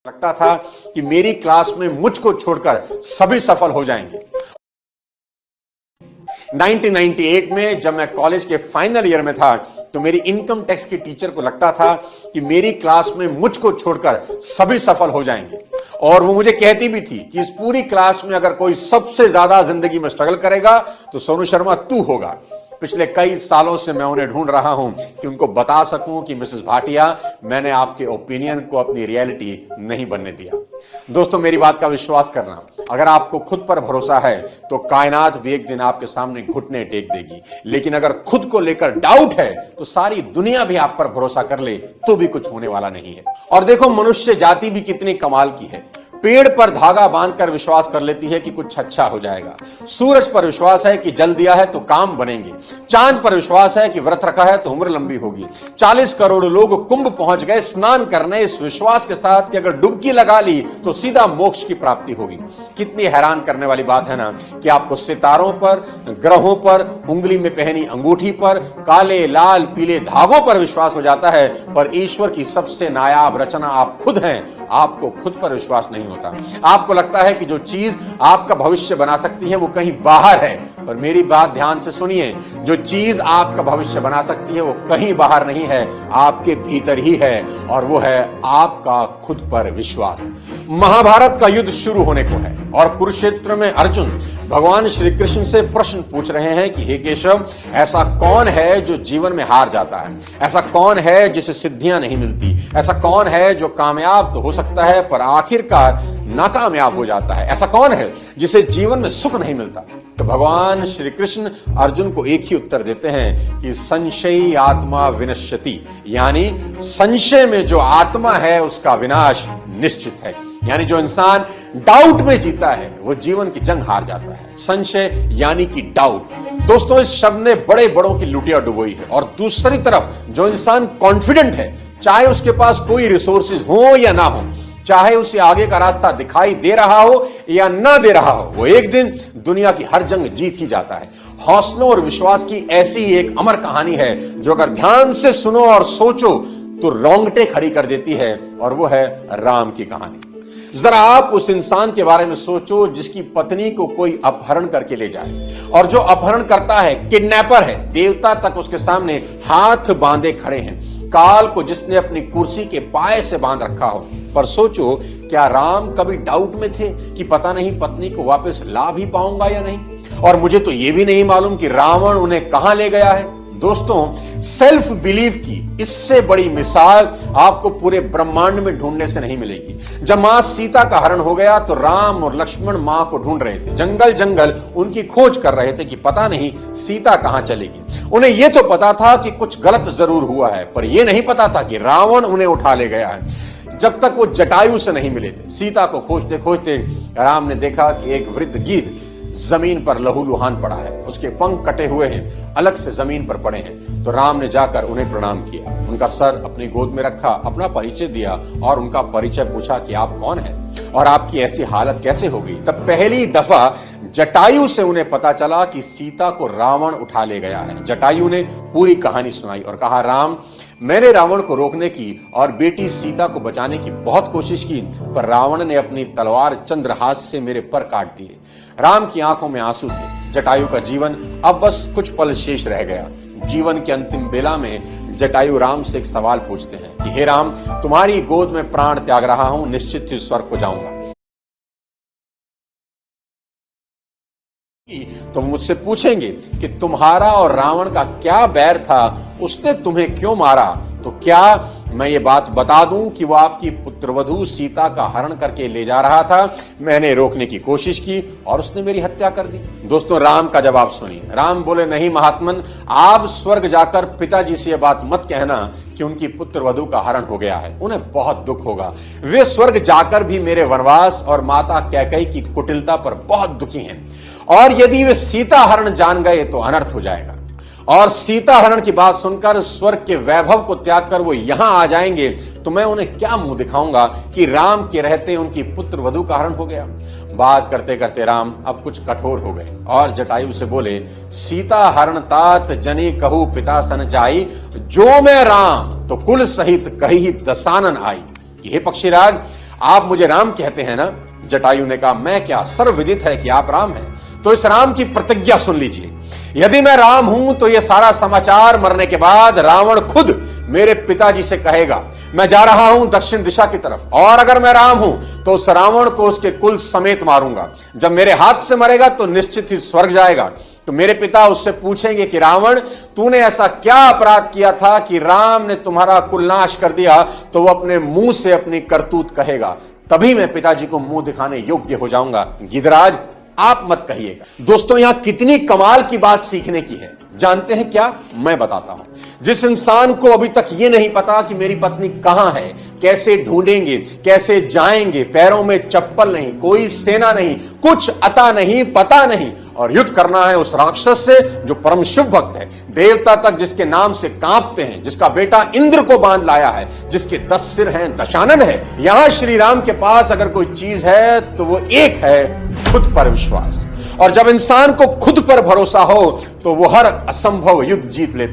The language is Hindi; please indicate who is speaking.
Speaker 1: लगता था कि मेरी क्लास में मुझको छोड़कर सभी सफल हो जाएंगे। 1998 में जब मैं कॉलेज के फाइनल ईयर में था तो मेरी इनकम टैक्स की टीचर को लगता था कि मेरी क्लास में मुझको छोड़कर सभी सफल हो जाएंगे, और वो मुझे कहती भी थी कि इस पूरी क्लास में अगर कोई सबसे ज्यादा जिंदगी में स्ट्रगल करेगा तो सोनू शर्मा तू होगा। पिछले कई सालों से मैं उन्हें ढूंढ रहा हूं कि उनको बता सकूं कि मिसेस भाटिया, मैंने आपके ओपिनियन को अपनी रियलिटी नहीं बनने दिया। दोस्तों, मेरी बात का विश्वास करना, अगर आपको खुद पर भरोसा है तो कायनात भी एक दिन आपके सामने घुटने टेक देगी, लेकिन अगर खुद को लेकर डाउट है तो सारी दुनिया भी आप पर भरोसा कर ले तो भी कुछ होने वाला नहीं है। और देखो, मनुष्य जाति भी कितनी कमाल की है। पेड़ पर धागा बांधकर विश्वास कर लेती है कि कुछ अच्छा हो जाएगा, सूरज पर विश्वास है कि जल दिया है तो काम बनेंगे, चांद पर विश्वास है कि व्रत रखा है तो उम्र लंबी होगी। 40 करोड़ लोग कुंभ पहुंच गए स्नान करने इस विश्वास के साथ कि अगर डुबकी लगा ली तो सीधा मोक्ष की प्राप्ति होगी। कितनी हैरान करने वाली बात है ना कि आपको सितारों पर, ग्रहों पर, उंगली में पहनी अंगूठी पर, काले लाल पीले धागों पर विश्वास हो जाता है, पर ईश्वर की सबसे नायाब रचना आप खुद हैं, आपको खुद पर विश्वास नहीं होता। आपको लगता है कि जो चीज आपका भविष्य बना सकती है वो कहीं बाहर है, पर मेरी बात ध्यान से सुनिए, जो चीज आपका भविष्य बना सकती है वो कहीं बाहर नहीं है, आपके भीतर ही है, और वो है आपका खुद पर विश्वास। महाभारत का युद्ध शुरू होने को है और कुरुक्षेत्र में अर्जुन भगवान श्री कृष्ण से प्रश्न पूछ रहे हैं कि हे केशव, ऐसा कौन है जो जीवन में हार जाता है? ऐसा कौन है जिसे सिद्धियां नहीं मिलती? ऐसा कौन है जो कामयाब तो हो सकता है पर आखिरकार नाकामयाब हो जाता है? ऐसा कौन है जिसे जीवन में सुख नहीं मिलता? तो भगवान श्री कृष्ण अर्जुन को एक ही उत्तर देते हैं कि संशयी आत्मा विनश्यति, यानी संशय में जो आत्मा है उसका विनाश निश्चित है। यानी जो इंसान डाउट में जीता है वो जीवन की जंग हार जाता है। संशय यानी कि डाउट। दोस्तों, इस शब्द ने बड़े बड़ों की लुटिया डुबोई है, और दूसरी तरफ जो इंसान कॉन्फिडेंट है, चाहे उसके पास कोई रिसोर्सेज हो या ना हो, चाहे उसे आगे का रास्ता दिखाई दे रहा हो या ना दे रहा हो, वो एक दिन दुनिया की हर जंग जीत ही जाता है। हौसलों और विश्वास की ऐसी एक अमर कहानी है जो अगर ध्यान से सुनो और सोचो तो रोंगटे खड़ी कर देती है, और वो है राम की कहानी। जरा आप उस इंसान के बारे में सोचो जिसकी पत्नी को कोई अपहरण करके ले जाए, और जो अपहरण करता है किडनैपर है, देवता तक उसके सामने हाथ बांधे खड़े हैं, काल को जिसने अपनी कुर्सी के पाए से बांध रखा हो। पर सोचो, क्या राम कभी डाउट में थे कि पता नहीं पत्नी को वापस ला भी पाऊंगा या नहीं? और मुझे तो यह भी नहीं मालूम कि रावण उन्हें कहां ले गया है। दोस्तों, सेल्फ बिलीफ की इससे बड़ी मिसाल आपको पूरे ब्रह्मांड में ढूंढने से नहीं मिलेगी। जब मां सीता का हरण हो गया तो राम और लक्ष्मण मां को ढूंढ रहे थे, जंगल जंगल उनकी खोज कर रहे थे कि पता नहीं सीता कहां चलेगी। उन्हें यह तो पता था कि कुछ गलत जरूर हुआ है, पर यह नहीं पता था कि रावण उन्हें उठा ले गया है। जब तक वो जटायु से नहीं मिले थे, सीता को खोजते खोजते राम ने देखा कि एक वृद्ध गिद्ध जमीन पर लहूलुहान पड़ा है, उसके पंख कटे हुए हैं, अलग से जमीन पर पड़े हैं। तो राम ने जाकर उन्हें प्रणाम किया, उनका सर अपनी गोद में रखा, अपना परिचय दिया और उनका परिचय पूछा कि आप कौन हैं और आपकी ऐसी हालत कैसे हो गई। तब पहली दफा जटायु से उन्हें पता चला कि सीता को रावण उठा ले गया है। जटायु ने पूरी कहानी सुनाई और कहा, राम, मैंने रावण को रोकने की और बेटी सीता को बचाने की बहुत कोशिश की, पर रावण ने अपनी तलवार चंद्रहास से मेरे पर काट दिए। राम की आंखों में आंसू थे। जटायु का जीवन अब बस कुछ पल शेष रह गया। जीवन के अंतिम बेला में जटायु राम से एक सवाल पूछते हैं कि हे राम, तुम्हारी गोद में प्राण त्याग रहा हूं, निश्चित ही स्वर्ग को जाऊंगा। तो मुझसे पूछेंगे कि तुम्हारा और रावण का क्या बैर था, उसने तुम्हें क्यों मारा? तो क्या मैं ये बात बता दूं कि वो आपकी पुत्रवधू सीता का हरण करके ले जा रहा था, मैंने रोकने की कोशिश की और उसने मेरी हत्या कर दी। दोस्तों, राम का जवाब सुनिए। राम बोले, नहीं महात्मन, आप स्वर्ग जाकर पिताजी से यह बात मत कहना कि उनकी पुत्रवधू का हरण हो गया है, उन्हें बहुत दुख होगा। वे स्वर्ग जाकर भी मेरे वनवास और माता कैकेयी की कुटिलता पर बहुत दुखी हैं, और यदि वे सीता हरण जान गए तो अनर्थ हो जाएगा। और सीता हरण की बात सुनकर स्वर्ग के वैभव को त्याग कर वो यहां आ जाएंगे तो मैं उन्हें क्या मुंह दिखाऊंगा कि राम के रहते उनकी पुत्र वधू का हरण हो गया। बात करते करते राम अब कुछ कठोर हो गए और जटायु से बोले, सीता हरण तात जनी कहू पिता सन जाई, जो मैं राम तो कुल सहित कही दसानन आई। ये पक्षीराज, आप मुझे राम कहते हैं ना? जटायु ने कहा, मैं क्या, सर्वविदित है कि आप राम हैं। तो इस राम की प्रतिज्ञा सुन लीजिए। यदि मैं राम हूं तो यह सारा समाचार मरने के बाद रावण खुद मेरे पिताजी से कहेगा, मैं जा रहा हूं दक्षिण दिशा की तरफ, और अगर मैं राम हूं तो उस रावण को उसके कुल समेत मारूंगा। जब मेरे हाथ से मरेगा तो निश्चित ही स्वर्ग जाएगा। तो मेरे पिता उससे पूछेंगे कि रावण, तूने ऐसा क्या अपराध किया था कि राम ने तुम्हारा कुल नाश कर दिया? तो वो अपने मुंह से अपनी करतूत कहेगा, तभी मैं पिताजी को मुंह दिखाने योग्य हो जाऊंगा। गिदराज, आप मत कहिएगा। दोस्तों, यहां कितनी कमाल की बात सीखने की है, जानते हैं क्या? मैं बताता हूं। जिस इंसान को अभी तक यह नहीं पता कि मेरी पत्नी कहां है, कैसे ढूंढेंगे, कैसे जाएंगे, पैरों में चप्पल नहीं, कोई सेना नहीं, कुछ अता नहीं, पता नहीं, और युद्ध करना है उस राक्षस से जो परम शुभ भक्त है, देवता तक जिसके नाम से कांपते हैं, जिसका बेटा इंद्र को बांध लाया है, जिसके 10 सिर हैं, दशानन है। यहां श्री राम के पास अगर कोई चीज है तो वो एक है, खुद पर विश्वास। और जब इंसान को खुद पर भरोसा हो तो वो हर असंभव युद्ध जीत लेता है।